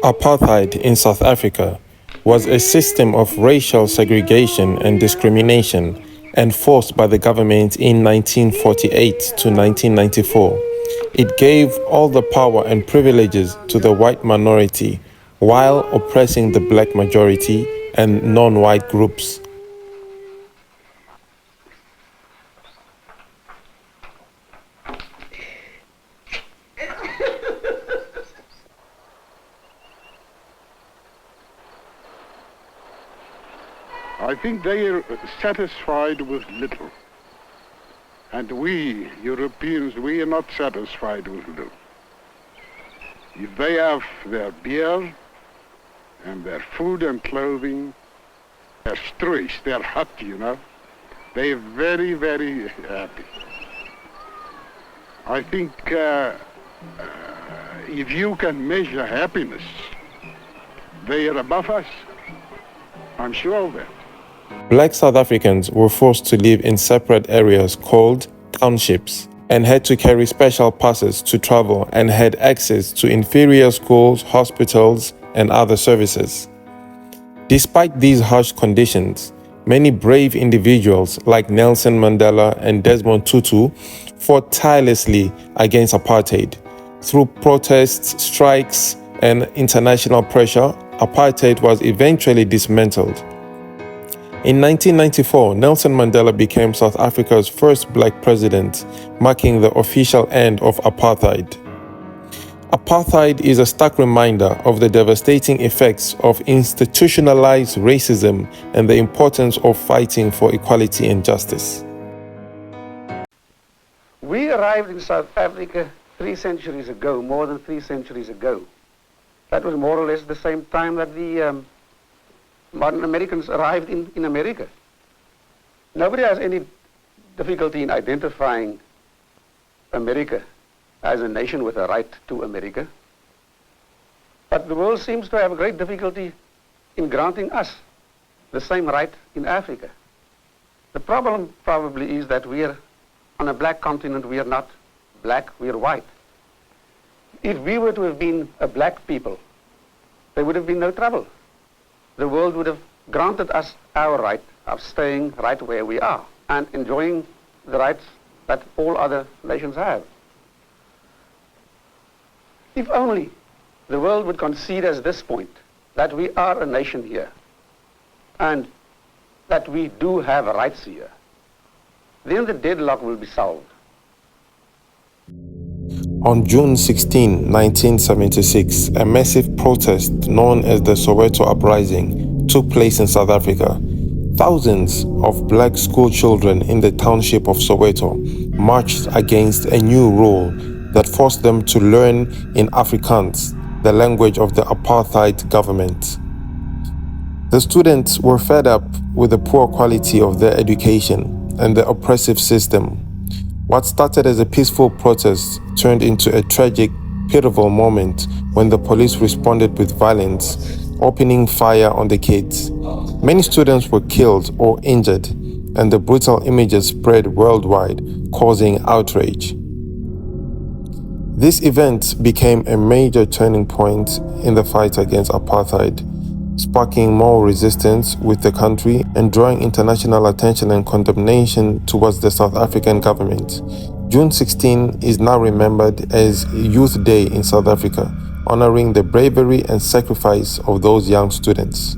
Apartheid in South Africa was a system of racial segregation and discrimination enforced by the government in 1948 to 1994. It gave all the power and privileges to the white minority while oppressing the black majority and non-white groups. I think they are satisfied with little. And we, Europeans, we are not satisfied with little. If they have their beer and their food and clothing, their struis, their hut, they're very, very happy. I think if you can measure happiness, they are above us. I'm sure of that. Black South Africans were forced to live in separate areas called townships and had to carry special passes to travel and had access to inferior schools, hospitals, and other services. Despite these harsh conditions, many brave individuals like Nelson Mandela and Desmond Tutu fought tirelessly against apartheid. Through protests, strikes, and international pressure, apartheid was eventually dismantled. In 1994, Nelson Mandela became South Africa's first black president, marking the official end of apartheid. Apartheid is a stark reminder of the devastating effects of institutionalized racism and the importance of fighting for equality and justice. We arrived in South Africa 3 centuries ago, more than 3 centuries ago. That was more or less the same time that the modern Americans arrived in America. Nobody has any difficulty in identifying America as a nation with a right to America. But the world seems to have a great difficulty in granting us the same right in Africa. The problem probably is that we are on a black continent, we are not black, we are white. If we were to have been a black people, there would have been no trouble. The world would have granted us our right of staying right where we are and enjoying the rights that all other nations have. If only the world would concede at this point that we are a nation here and that we do have rights here, then the deadlock will be solved. On June 16, 1976, a massive protest known as the Soweto Uprising took place in South Africa. Thousands of black school children in the township of Soweto marched against a new rule that forced them to learn in Afrikaans, the language of the apartheid government. The students were fed up with the poor quality of their education and the oppressive system. What started as a peaceful protest turned into a tragic, pivotal moment when the police responded with violence, opening fire on the kids. Many students were killed or injured, and the brutal images spread worldwide, causing outrage. This event became a major turning point in the fight against apartheid, sparking more resistance with the country and drawing international attention and condemnation towards the South African government. June 16 is now remembered as Youth Day in South Africa, honoring the bravery and sacrifice of those young students.